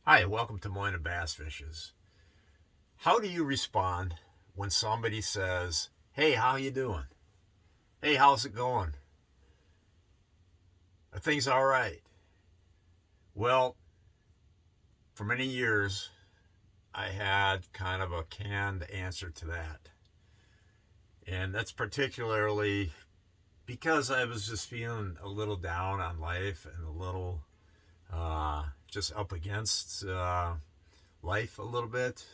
Hi, welcome to Moyna Bass Fishes. How do you respond when somebody says, "Hey, how you doing? Hey, how's it going? Are things all right?" Well, for many years, I had kind of a canned answer to that. And that's particularly because I was just feeling a little down on life and a little just up against life a little bit.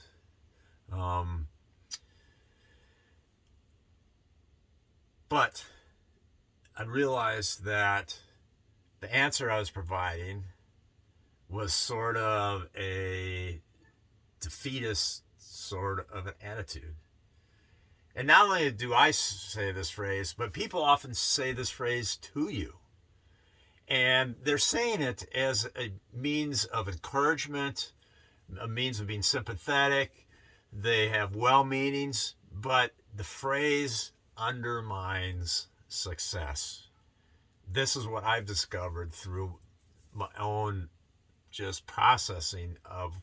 Um, but I realized that the answer I was providing was sort of a defeatist sort of an attitude. And not only do I say this phrase, but people often say this phrase to you. And they're saying it as a means of encouragement, a means of being sympathetic. They have well meanings, but the phrase undermines success. This is what I've discovered through my own just processing of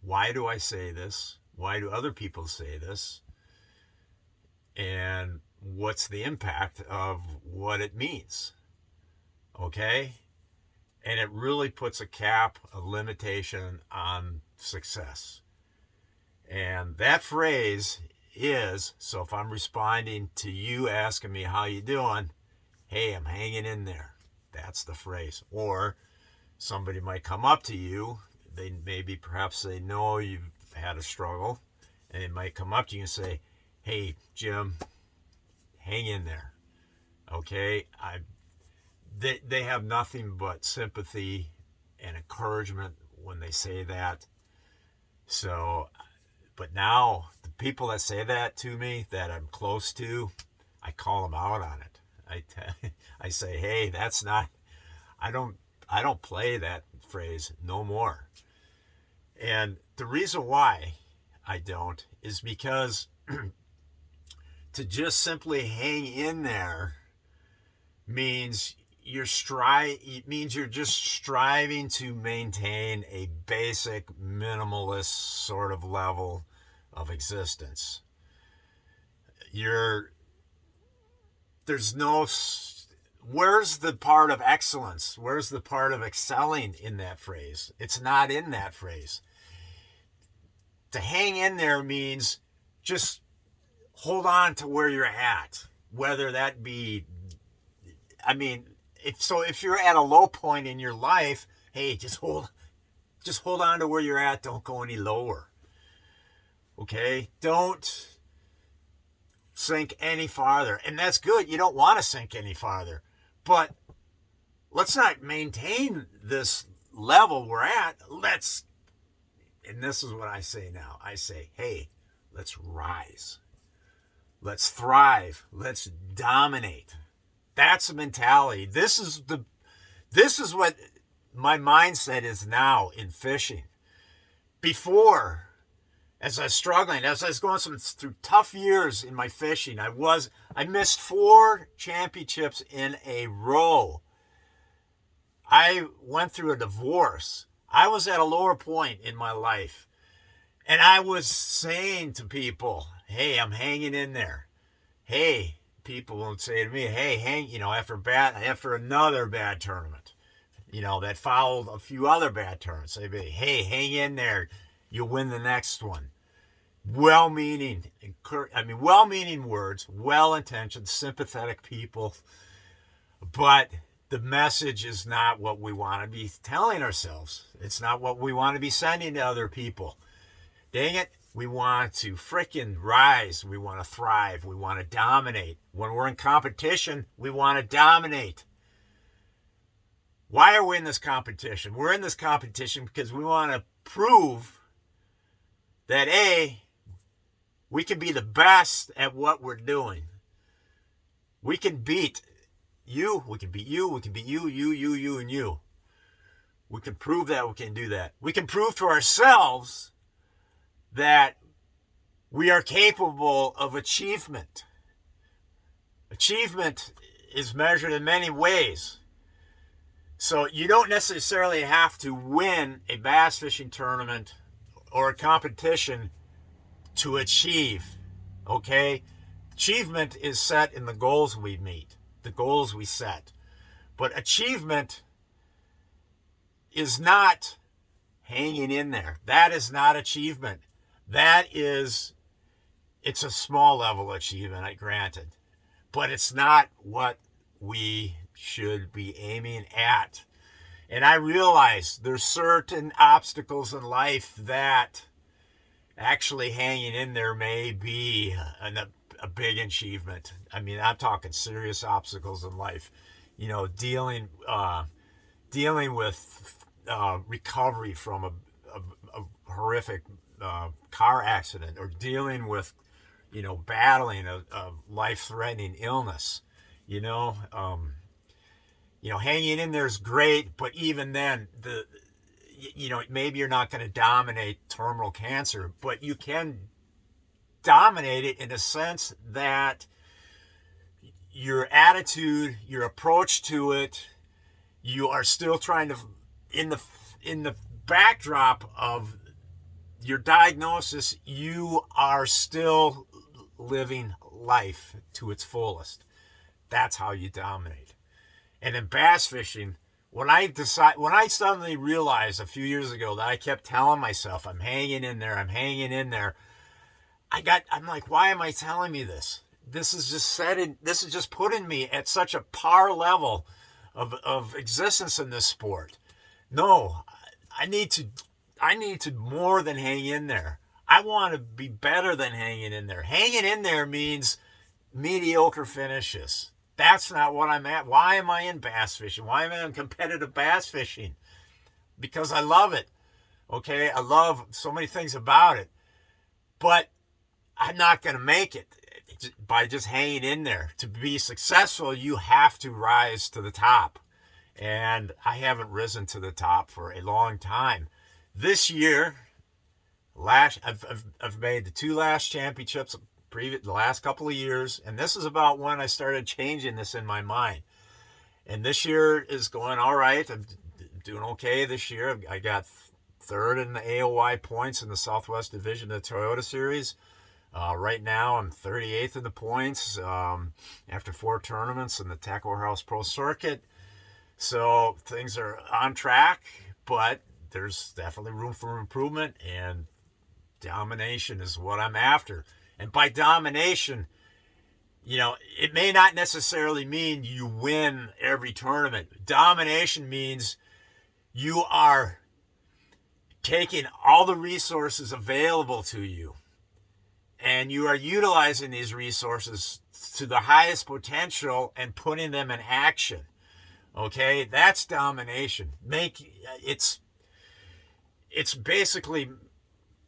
why do I say this? Why do other people say this? And what's the impact of what it means? Okay? And it really puts a cap, a limitation on success. And that phrase is, so if I'm responding to you asking me how you doing, hey, I'm hanging in there. That's the phrase. Or somebody might come up to you, perhaps they know you've had a struggle, and they might come up to you and say, "Hey, Jim, hang in there." Okay? They have nothing but sympathy and encouragement when they say that. So, but now the people that say that to me that I'm close to, I call them out on it. I say, "Hey, that's not, I don't play that phrase no more." And the reason why I don't is because to just simply hang in there means you're just striving to maintain a basic minimalist sort of level of existence. There's no Where's the part of excellence? Where's the part of excelling in that phrase? It's not in that phrase. To hang in there means just hold on to where you're at, whether that be, I mean, if you're at a low point in your life, hey, just hold on to where you're at. Don't go any lower. Okay? Don't sink any farther. And that's good. You don't want to sink any farther. But let's not maintain this level we're at. And this is what I say now. I say, hey, let's rise. Let's thrive. Let's dominate. That's a mentality. This is what my mindset is now in fishing. Before, as I was struggling, as I was going through tough years in my fishing, I missed 4 championships in a row. I went through a divorce. I was at a lower point in my life. And I was saying to people, hey, I'm hanging in there. Hey, people would say to me, hey, after another bad tournament, that followed a few other bad tournaments. They'd be, hey, hang in there. You'll win the next one. Well-meaning words, well-intentioned, sympathetic people. But the message is not what we want to be telling ourselves. It's not what we want to be sending to other people. Dang it, we want to frickin' rise. We want to thrive. We want to dominate. When we're in competition, we want to dominate. Why are we in this competition? We're in this competition because we want to prove that A, we can be the best at what we're doing. We can beat you, we can beat you, we can beat you, and you. We can prove that we can do that. We can prove to ourselves that we are capable of achievement. Achievement is measured in many ways. So you don't necessarily have to win a bass fishing tournament or a competition to achieve. Okay? Achievement is set in the goals we meet, the goals we set. But achievement is not hanging in there. That is not achievement. That is, it's a small level achievement, I granted. But it's not what we should be aiming at. And I realize there's certain obstacles in life that actually hanging in there may be a big achievement. I mean, I'm talking serious obstacles in life. You know, dealing with recovery from a horrific car accident, or dealing with, battling a life-threatening illness. You know, hanging in there is great, but even then, maybe you're not going to dominate terminal cancer, but you can dominate it in a sense that your attitude, your approach to it, you are still trying to, in the backdrop of your diagnosis, you are still living life to its fullest. That's how you dominate. And in bass fishing, when I suddenly realized a few years ago that I kept telling myself, I'm hanging in there, I'm like, why am I telling me this? This is just putting me at such a par level of existence in this sport. No, I need to more than hang in there. I want to be better than hanging in there. Hanging in there means mediocre finishes. That's not what I'm at. Why am I in bass fishing? Why am I in competitive bass fishing? Because I love it. Okay, I love so many things about it. But I'm not going to make it by just hanging in there. To be successful, you have to rise to the top. And I haven't risen to the top for a long time. This year, I've made the two last championships the last couple of years, and this is about when I started changing this in my mind. And this year is going all right. I'm doing okay this year. I got third in the AOY points in the Southwest Division of the Toyota Series. Right now, I'm 38th in the points after 4 tournaments in the Tackle Warehouse Pro Circuit. So things are on track, but there's definitely room for improvement, and domination is what I'm after. And by domination, it may not necessarily mean you win every tournament. Domination means you are taking all the resources available to you, and you are utilizing these resources to the highest potential and putting them in action. Okay, that's domination. It's basically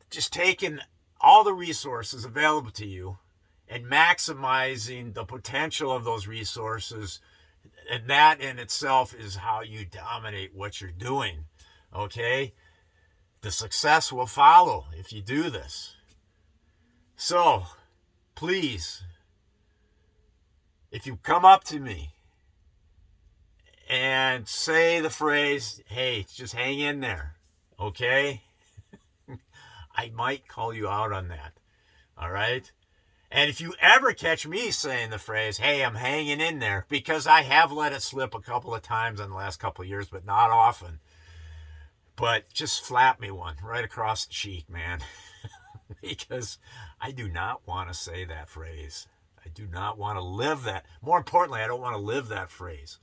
just taking all the resources available to you and maximizing the potential of those resources. And that in itself is how you dominate what you're doing. Okay? The success will follow if you do this. So, please, if you come up to me and say the phrase, hey, just hang in there, okay? I might call you out on that, all right? And if you ever catch me saying the phrase, hey, I'm hanging in there, because I have let it slip a couple of times in the last couple of years, but not often. But just flap me one right across the cheek, man. Because I do not want to say that phrase. I do not want to live that. More importantly, I don't want to live that phrase.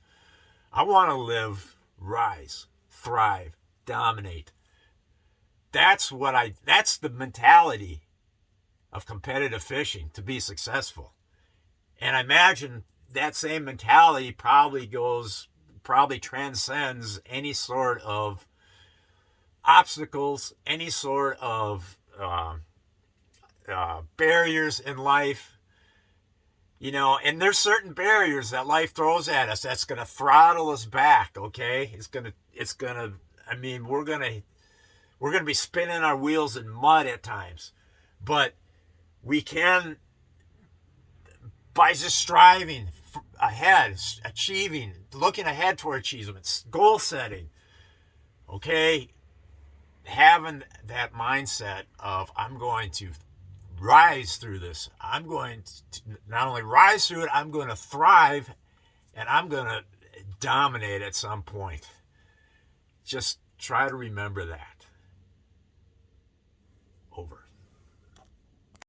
I want to live, rise, thrive, dominate. That's the mentality of competitive fishing to be successful. And I imagine that same mentality probably transcends any sort of obstacles, any sort of barriers in life. And there's certain barriers that life throws at us that's going to throttle us back, okay? We're going to be spinning our wheels in mud at times. But we can, by just striving ahead, achieving, looking ahead toward achievements, goal setting. Okay, having that mindset of I'm going to rise through this. I'm going to not only rise through it, I'm going to thrive, and I'm going to dominate at some point. Just try to remember that. Over.